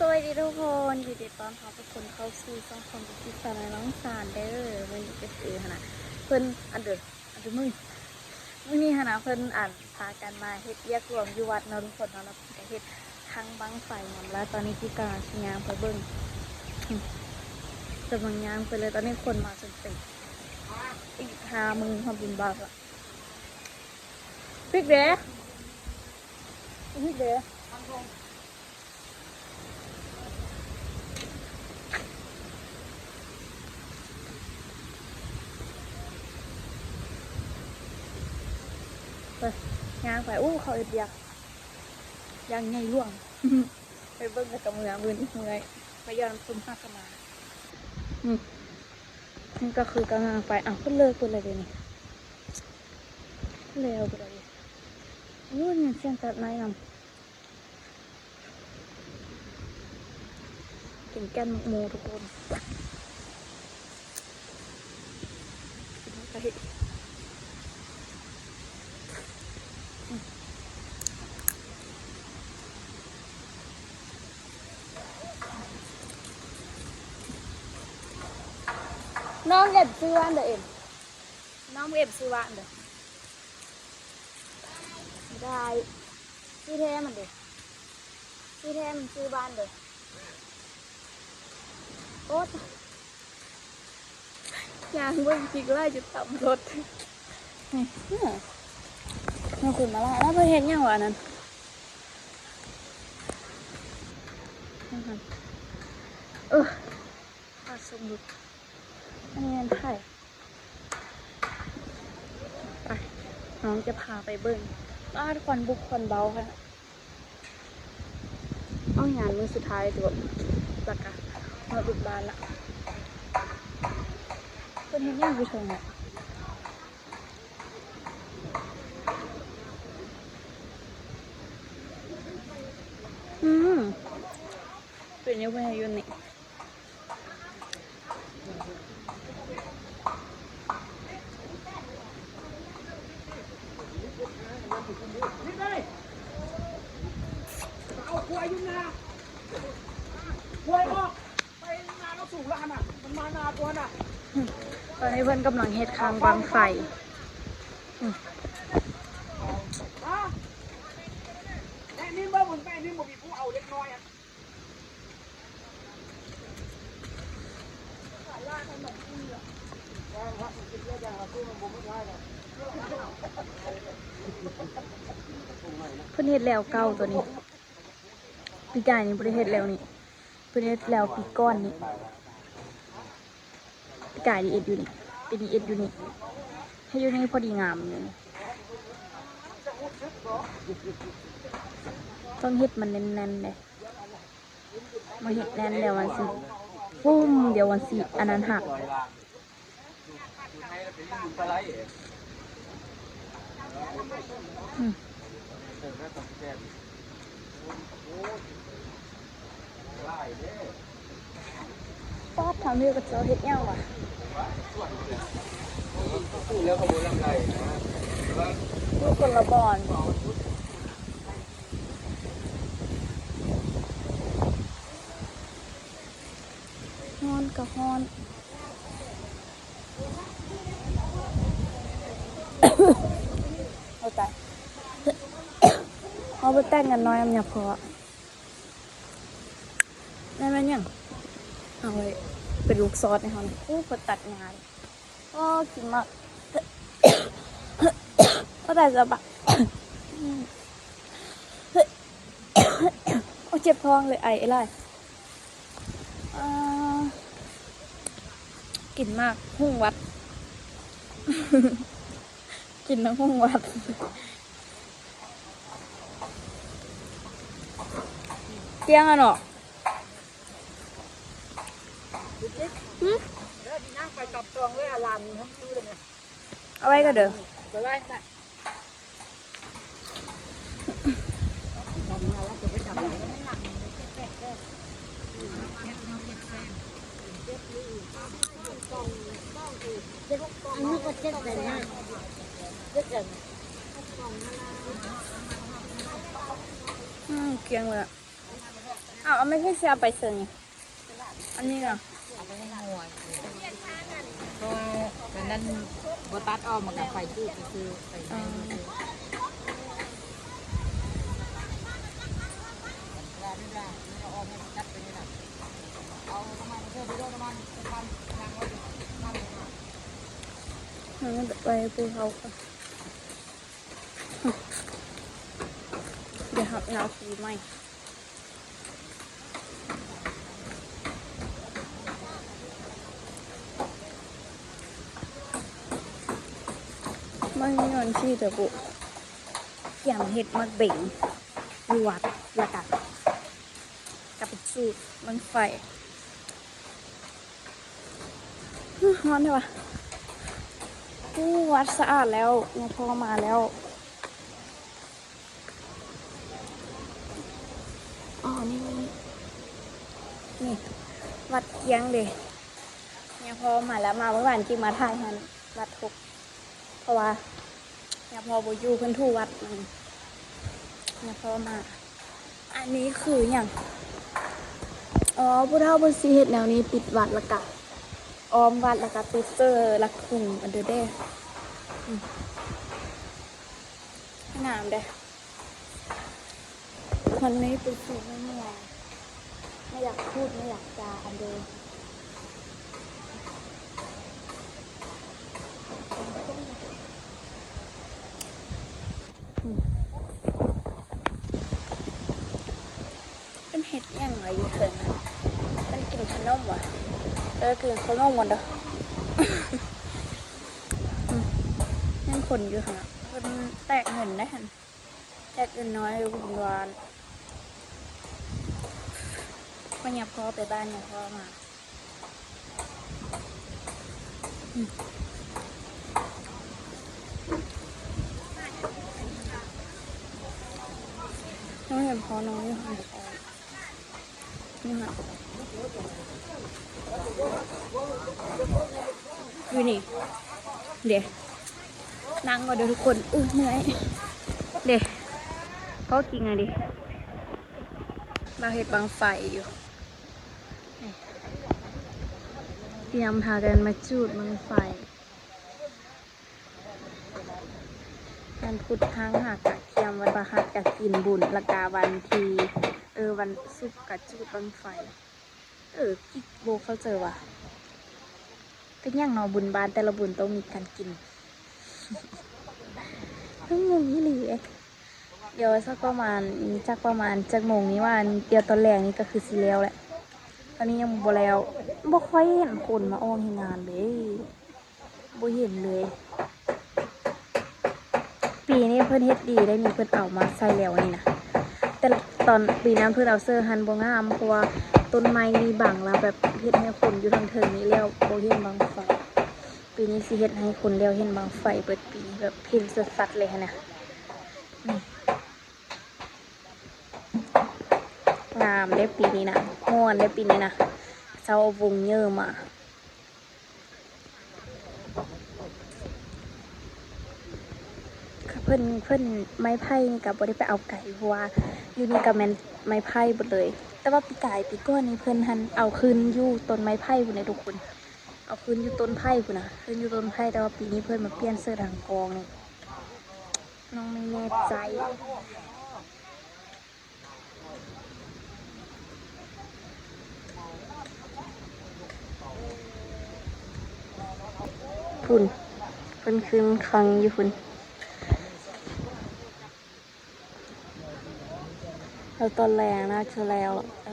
สวัสดีทุกคนยินดีต้อนรับทุกคนเข้าสู่ช่องของพิซซ่าน้องสารเด้อวันนี้ก็คือขนาดเพิ่นอันเดอมื้อนี้ขนาดเพิ่นพากันมาเฮ็ดเรียกรวมอยู่วัดเนาะทุกคนเนาะแล้วก็เฮ็ดทั้งบังไฟหมดแล้วตอนนี้พี่กำลังสิย่างไปเบิ่งกำลังย่างไปเลยตอนนี้คนมาจนเต็มอีก5 มื้อความบุญบาปอะพริกเด้ไปย่างไปเขาเอ็ดยากย่างไงล่วง ไปเบิ้งกับมือมืออีกมือไปย้อนซุ่มหักกันมานี่ก็คือกำลังไปก็เลิกไปเลยเดี๋ยวนี้เร็วไปเลยเนี่ยเสียงตัดไม้นำเก่งแก่นโมทุกคนน้องเอ็มซื้อบ้านเด้อน้องเอ็มซื้อบ้านเด้อได้พี่แท้มันเด้อพี่แท้มันซื้อบ้านเด้อโอ๊ตยางเบิ้งจิกไล่จะต่ำรถนี่คุณมาละแล้วไปเห็นยังวะนั้นข้าสมดุลอันนี้เป็นไข่ไปน้องจะพาไปเบิ้งบ้านควันบุกควันเบาค่ะเอางานมือสุดท้ายตัวจักกะมาบุกบ้านละเป็นเห็นยังผู้ชมอ่ะเป็นยังไงอยู่นี่เอาควายยุ่งนาควายออกไปนาแล้วสูงแล้วน่ะมันมานาตัวน่ะตอนนี้เพื่อนกำลังเฮ็ดคางบางไฟแม่นี่เมื่อมึงแม่นี่มึงมีผู้เอาเล็กน้อยอ่ะเพื่อนเฮ็ดแล้วเก่าตัวนี้ปีกายนี่เพื่อนเฮ็ดแล้วนี่เพื่อนเฮ็ดแล้วปีก้อนนี่ปีกายนี่เอ็ดอยู่นี่ปีนี้เอ็ดอยู่นี่ให้อยู่นี่พอดีงามเลยต้องเฮ็ดมันแน่นๆเลยมาเฮ็ดแน่นเดี๋ยววันสิปุ้มเดี๋ยววันสิอันนั้นหักป๊อดทำเรื่องกับเจ้าเฮ็ดยังวะลูกคนละบอนฮอนกับฮอนเอาใจเอาไปแต่งกันน้อยมันอย่าพอได้ไหมยังเอาไว้เป็นลูกซอสในห้องคนตัดงานกินมากก็แต่จะบะเจ็บท้องเลยอะไรกินมากหุ่งวัดกินทั้งหุ่งวัดเตี้ยงอ่ะเนาะนั่งไปกับตองเลยอารามทั้งคู่เลยเนี่ยเอาไว้ก็เด้อไปไว้ได้อันนี้ก็เจ็ดเลยนะเจ็ดเลย เกียงเลยเอา เอาไม่ใช่เสียไปเสิร์ฟอันนี้เหรอ เอาไปให้งัวเพราะว่าวันนั้นบตัดออกมากับไฟจืดคือไฟไหม้มันไปปูเขาค่ะเดี๋ยวหับนาทีไหมไม่มีนอนที่แต่บุอย่างเห็ดมักเบ่งอยู่วัดละกันกับไปสูตรมันไฟร้อนเลยวะวัดสะอาดแล้วยังพอมาแล้วอ๋อนี่วัดเกียงเลยยังพอมาแล้วมาเมื่อวานจริงมาถ่ายฮันวัดทุกเพราะว่ายังพอบ่อยู่เพิ่นทู่วัดยังพอมาอันนี้คืออย่างอ๋อผู้เฒ่าผู้ซีเฮ็ดแนวนี้ปิดวัดละกะออมวัดละกะปิดเจอลักคุงอันเดอเด้งามเด้มันไม่เป็นสิ่งไม่เมื่อยไม่อยากพูดไม่อยากจาอันเดอเป็นเห็ดยังไงอยู่เถิงมันกินขนมวะกินขนมวันเด้อยังคนอยู่ค่ะมันแตกเงินได้หันแตกเงินน้อยอยู่บุญวานมันยับพอไปบ้านยับพอมาน้องเห็นพอน้องอยู่หันพอนี่ค่ะอยู่นี่เดี๋ยวนั่งก่อนเดี๋ยวทุกคนเหนื่อยเดี๋ยวเขากินไงดิเราเห็ดบางไฟอยู่เตรียมพากันมาจูดบางไฟการพุดทางหักกะเทียมวันประหัสกะกินบุญละกาวันทีวันสุกกะจูดบางไฟกิ๊กโบเขาเจอว่ะก็ย่างนอบุญบานแต่ละบุญต้องมีการกินทั้งงงนี่เลยเดี๋ยวสักประมาณจากโมงนี้ว่าเดี๋ยวตอนแรกนี่ก็คือสีแล้วแหละตอนนี้ยังบ่แล้วบ่ค่อยเห็นคนมาอ้อมงานเลยบ่เห็นเลยปีนี้เพิ่นเฮ็ดดีได้มีเพิ่นเอามาใส่แล้วนี่นะแต่ตอนปีนั้นเพิ่นเอาเสื้อฮันบ่งามเพราะว่าต้นไม้มีบังแล้วแบบเฮ็ดให้คนอยู่ทางเทิงนี้แล้วบ่เห็นบางไฟปีนี้สิเฮ็ดให้คนแล้วเห็นบางไฟเปิดปีแบบเห็นสัดๆเลยค่ะนะงามได้ปีนี้นะม่วนได้ปีนี้นะเจ้าวงเยอะมาเพิ่นไม้ไผ่นี่กับบ่ได้ไปเอาไก่เพราะว่าอยู่นี่กับแม่นไม้ไผ่หมดเลยแต่ว่าปีก้อนนี้เพิ่นหันเอาคืนอยู่ต้นไม้ไผ่พุ่นน่ะทุกคนเอาคืนอยู่ต้นไผ่พุ่นน่ะคืนอยู่ต้นไผ่แต่ว่าปีนี้เพิ่นมาเปลี่ยนเสื้อทางกองนี่น้องไม่แน่ใจพุ่นเพิ่นคืนครั้งอยู่พุ่นแล้วตอนแรงน่าจะแล้ว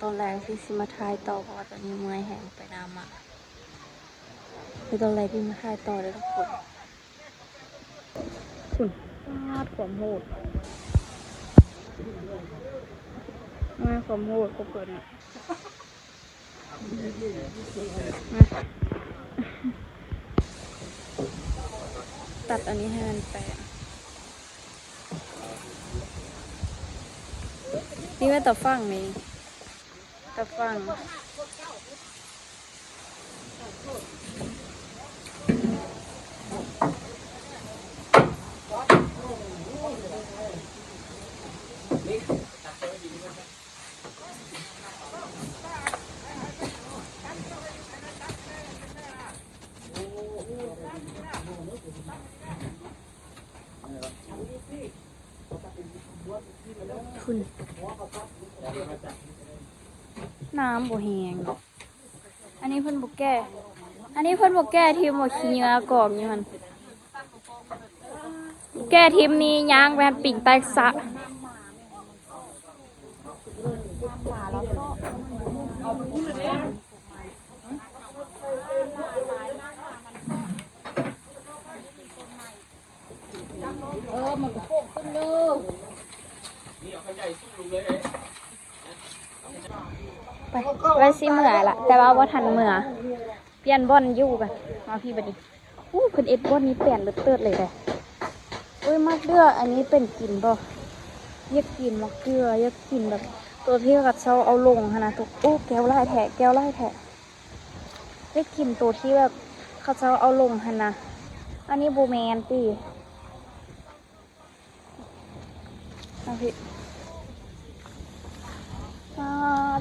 ตอนแรงที่สิมาทายต่อเพราะว่าตอนนี้เมื่อยแห้งไปน้ำอ่ะแล้วตอนแรงที่มาทายต่อเลยทุกคนคุณงาดความโหดงาดความโหดก็เกิดอ่ะตัดอันนี้ให้มันแปะนี่ว่าตะฟังนี่ตะฟัง น้ำบ่แห้งอันนี้เพิ่นบ่แก้ทีมบ่ขี้เหงื่อกอกนี่มันแก้ทีมนี้ย่างไปหันปิ่งแตกสะมันก็โป่งขึ้นเลย ไปสิเมื่อละแต่ว่าบ่ทันเมื่อเปลี่ยนบ่อนอยู่กันมาพี่บัดนี้เพิ่นเอ็ดบ่อนนี้เปลี่ยนเติดเลยได้มักเดืออันนี้เป็นกินบ่อยากกินมักเดืออยากกินแบบตัวที่กับเซาเอาลงหั่นน่ะทุกแก้วลายแท้ได้กินตัวที่แบบเขาเซาเอาลงหั่นน่ะอันนี้บ่แม่นติพี่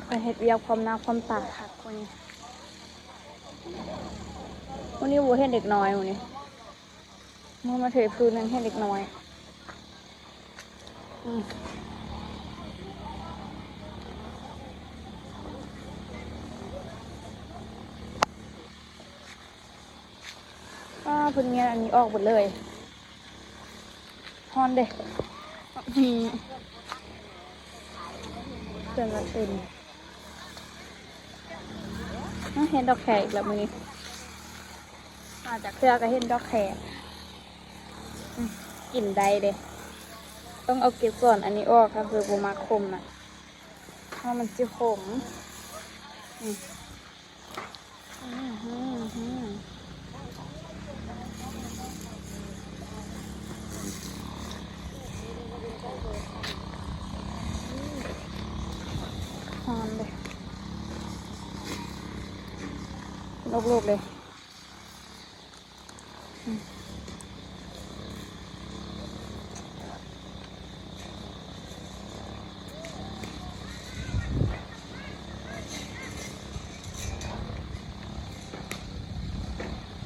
ไปเฮ็ดเวียกความหน้าความตาคักวันนี้วัวเห็นเด็กน้อยวันนี้มึงมาเทพื้นนั่นเห็นเด็กน้อยพื้นเงี้ยอันนี้ออกหมดเลยฮอนเด็กเตือนละเต็มเห็นดอกแขกอีกแล้วมือนี้มาจากเครือก็เห็นดอกแขกกลิ่นใดเด้ต้องเอาเก็บก่อนอันนี้ออกก็คือบูมาคมนะเพราะมันจะขมหอมเลยลูกๆเลย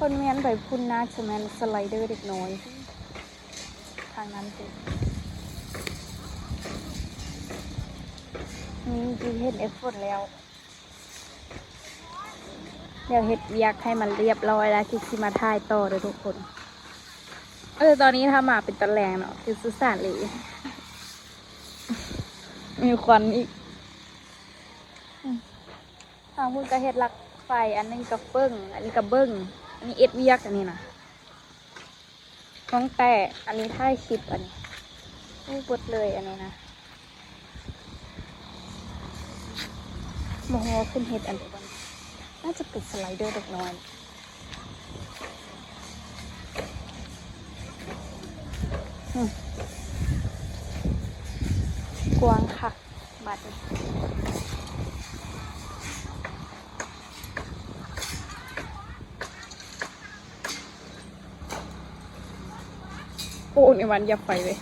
คนเมียนไปพุ่นนาชแมนสไลเดอร์เด็กน้อยทางนั้นสินี่เห็นเอฟฝนแล้วเดี๋ยวเห็ดเวียกให้มันเรียบร้อยแล้วคิดสิมาถ่ายต่อเลยทุกคนตอนนี้ทำมาเป็นตะแลงเนาะคือสุสานเลยมีควันอีกทางพูดก็เห็ดลักไฟอันนึงกับเบิ้งอันนี้กับเบิ้งอันนี้เอ็ดเวียกอันนี้นะน้องแต่อันนี้ถ่ายคลิปอันนี้บดเลยอันนี้นะโมโหขึ้นเห็ดอันนี้น่าจะเป็นสไลเดอร์เด็กน้อยกวางค่ะบัดโอ้ในวันยับไฟเลย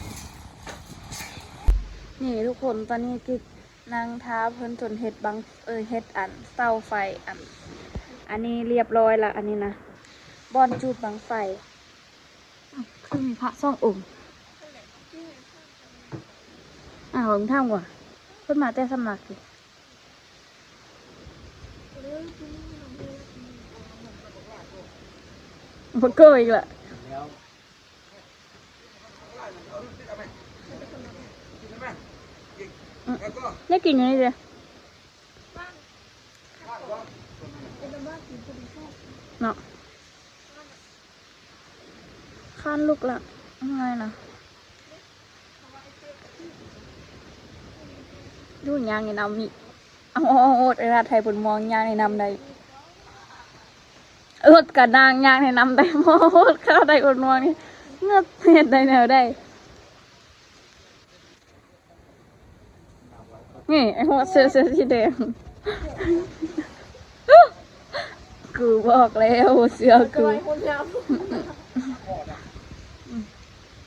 นี่ทุกคนตอนนี้คือนางท้าเพิ่นจนเฮ็ดบังเฮ็ดอันเตาไฟอันนี้เรียบร้อยละอันนี้นะบอนจูดบังไฟคือมีพระสององค์ของท่ามว่ะเพิ่นมาแต่สำนักดิบ่เกยอีกละได้กินอยู่นี่เลยเนาะข้านลูกละยังไงนะดูยางในน้ำมีเอาโอดเวลาไทยบนมองยางในน้ำใดกระนางยางในน้ำใดมอดข้าวใดบนมองนี่เงือกเห็ดใดแนวใดนี่ไอ้หัวเสื้อสีแดงกูบอกแล้วเสื้อกู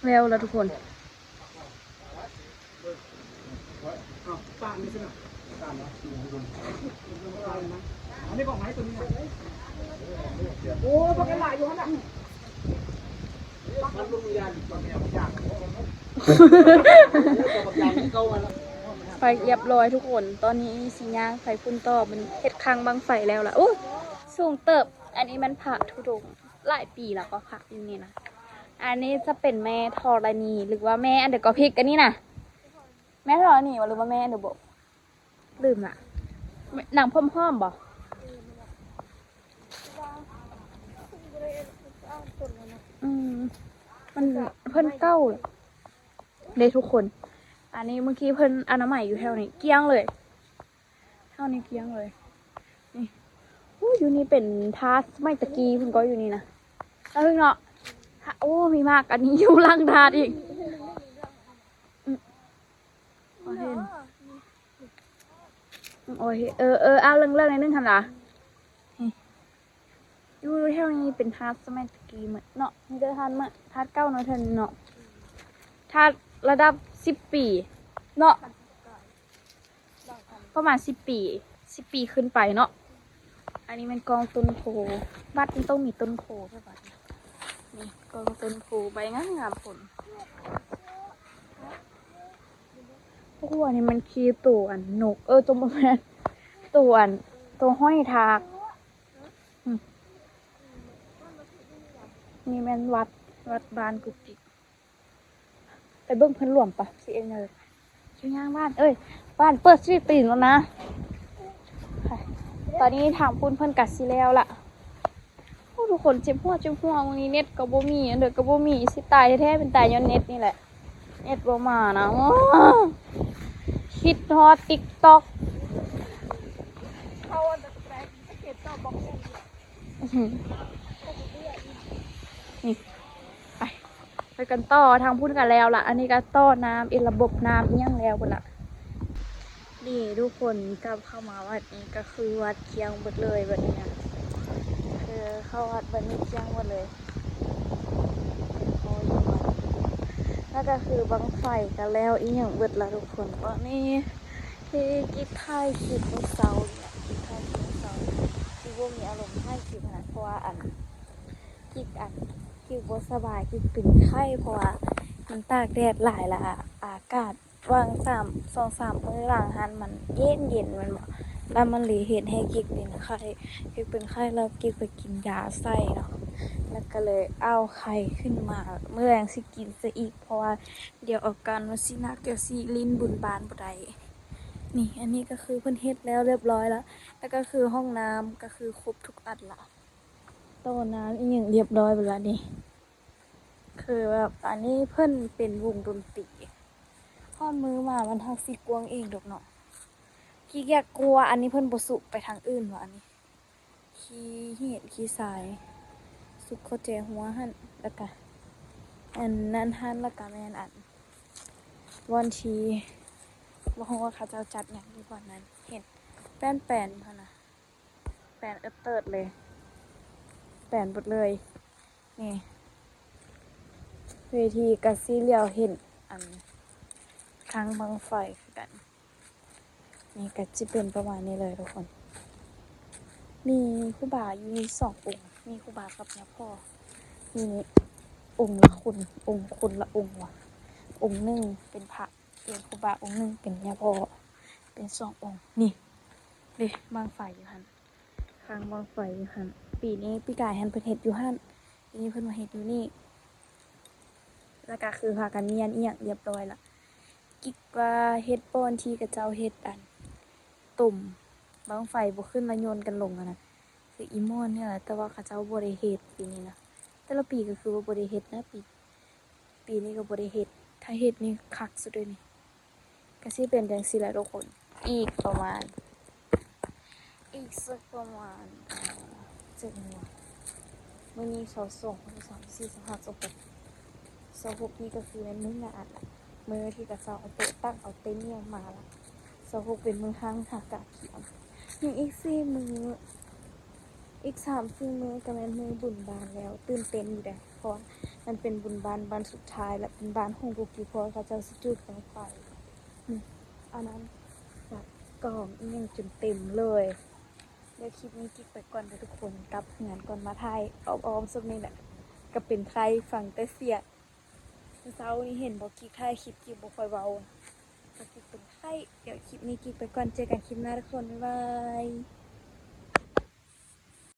แล้วแล้วทุกคนอันนี้บอกไหมตัวนี้โอ้ปลาไหลอยู่ขนาดมันลุงยันปลาแมวอยากปลาแมวเก่ามาแล้ว ไฟเรียบร้อยทุกคน ตอนนี้สีย่างไฟพุ่นต่อมันเฮ็ดค้างบังไฟแล้วล่ะโอ้สูงเติบ อันนี้มันผักทุดงหลายปีแล้วก็ผักอยู่นี่นะอันนี้จะเป็นแม่ธรณีหรือว่าแม่อันเดอร์กอพิกกันนี่นะแม่ธรณีหรือว่าแม่อันเดอร์บอกลืมละหนังพ่อมๆบ่มันเพิ่นเก้าเลยเด้ทุกคน อันนี้เมื่อกี้เพิ่นอนามัยอยู่แถวนี้เกี้ยงเลยเท่านี้เกี้ยงเลยนี่โอ้อยู่นี่เป็นทาสไม่ตะกี้เพิ่นก็อยู่นี่นะแล้วเพิ่งเนาะโอ้มีมากอันนี้อยู่ล่างทาสอีกเห็นโอ้ยเอาเรื่องในนึงทันละอยู่แถวนี้เป็นทาสสมัยตะกี้เหมือนเนาะมันจะทันมั้ยทาสเก้าเนาะทันเนาะทาสระดับ10 ปีเนาะประมาณ10 ปีขึ้นไปเนาะอันนี้มันกองต้นโพวัดมันต้องมีต้นโพใช่ปะนี่กองต้นโพใบงามผลพวกอันนี้มันคือตัวอันนกตัวแมนตัวห้อยทากนี่แมนวัดบ้านกุฏิไปเบิ้งเพิ่นหลวงปะสิเองเลยช่วยย่างบ้านบ้านเปิดชีวิตปีนแล้วนะตอนนี้ถามคุณเพิ่นกัดสิแล้วล่ะทุกคนเจ็บหัววันนี้เน็ตก็บ่มีอันเด้อก็บ่มีสิตายแท้ๆเป็นตายย้อนเน็ตนี่แหละเน็ตบ่มานะคิดฮอต TikTok เขาอันตะแกรงเก็บต่อบอกนี่ไปกันต่อทางพุ่นกันแล้วล่ะอันนี้ก็ต่อน้ำระบบน้ำยังแล้วพุ่นล่ะนี่ทุกคนกลับเข้ามาวัดนี้ก็คือวัดเคียงหมดเลยแบบนี้นะคือเข้าวัดบันนี้เคียงหมดเลยแล้วก็คือบังไฟกันแล้วอีหยังเบิดละทุกคนตอนนี้ที่กิ๊กถ่ายคลิปลูกเสาเนี่ยกิ๊กถ่ายคลิปลูกเสาที่พวกมีอารมณ์ถ่ายคลิปนะเพราะว่ากิ๊กบ่สบายกิ๊กเป็นไข้เพราะว่ามันตากแดดหลายละอากาศวาง2-3มื้อหลังหันมันเย็นมันแล้วมันเลยเห็นให้กิ๊กเป็นไข้แล้วกิ๊กไปกินยาไส้เนาะแล้วก็เลยเอาไข้ขึ้นมาเมื่อแรงสิกินซะอีกเพราะว่าเดี๋ยวอาการมันสิหนักเดี๋ยวสิลิ้นบุญบานบ่ได้นี่อันนี้ก็คือเพิ่นเฮ็ดแล้วเรียบร้อยแล้วก็คือห้องน้ำก็คือครบทุกอันละโต๊ะน้ำอีกอย่างเรียบร้อยหมดแล้วนี่คือแบบอันนี้เพิ่นเป็นวงดนตรีข้อมือมามันทักสิกวงเองดอกเนาะขี้แกกลัวอันนี้เพิ่นบ่สุไปทางอื่นว่ะอันนี้ขี้เห็ดขี้สายสุกเข้าใจหัวหั่นแล้วก็อันนั้นหั่นแล้วก็แม่นอันวันที่บ่ฮู้ว่าเขาเจ้าจัดหยังอยู่บ่อนนั้นเห็นแป้นเพิ่นน่ะแป้นเติดเลยแป้นหมดเลยนี่เวทีกะสิเลียวเห็นอันครั้งบังไฟคือกันนี่ก็จะเป็นประมาณนี้เลยทุกคนมีครูบาอยู่2 องค์มีครูบากับยาพ่อมีองค์ละคนละองค์ว่ะองค์หนึ่งเป็นพระเป็นครูบาองค์หนึ่งเป็นยาพ่อเป็น2 องค์นี่เด้บังไฟอยู่หั่นครั้งบังไฟอยู่หั่นปีนี้ปีกายหั่นเพิ่นเฮ็ดอยู่หั่นปีนี้เพิ่นมาเฮ็ดอยู่นี่แล้วก็คือพากันเนียนอีหยังเรียบร้อยละกิ๊กว่าเฮ็ดป้อนที่กับเจ้าเฮ็ดอันตุ่มบังไฟบ่ขึ้นมาโยนกันลงนะคืออีมอนเนี่ยแหละแต่ว่าเขาเจ้าบ่ได้เฮ็ดปีนี้นะแต่ละปีก็คือว่าบ่ได้เฮ็ดนะปีนี้ก็บ่ได้เฮ็ดถ้าเฮ็ดนี่คักสุดเลยนี่ก็สิเป็นจังซี่แหละทุกคนอีกสักประมาณ7 มื้อมื้อนี้22 23 24 25 26นี่ก็คือเป็นมื้องานมื้อที่กระเจ้าเอาโต๊ะตั้งเอาเต็นท์เนี่ยมาละ26เป็นมื้อห้างหากาเขียวยังอีก4 มื้ออีก3-4 มื้อก็แม่นมื้อบุญบานแล้วตื่นเต้นอยู่เด้เพราะมันเป็นบุญบานวันสุดท้ายและเป็นบานของกุกิพรเขาเจ้าสิจุดบั้งไฟอันนั้นจัดกล่องอีหยังจนเต็มเลยเดี๋ยวคลิปนี้กิ๊กไปก่อนเด้อทุกคนกลับงานก่อนมาถ่ายอ้อมๆสักนิดแหละก็เป็นใครฟังแต่เสียงเช้านี้เห็นบอกกิ๊กถ่ายคลิปกิ๊กบ่ค่อยเว้า ก็กิ๊กเป็นไข้เดี๋ยวคลิปนี้กิ๊กไปก่อนเจอกันคลิปหน้าทุกคนบ๊ายบาย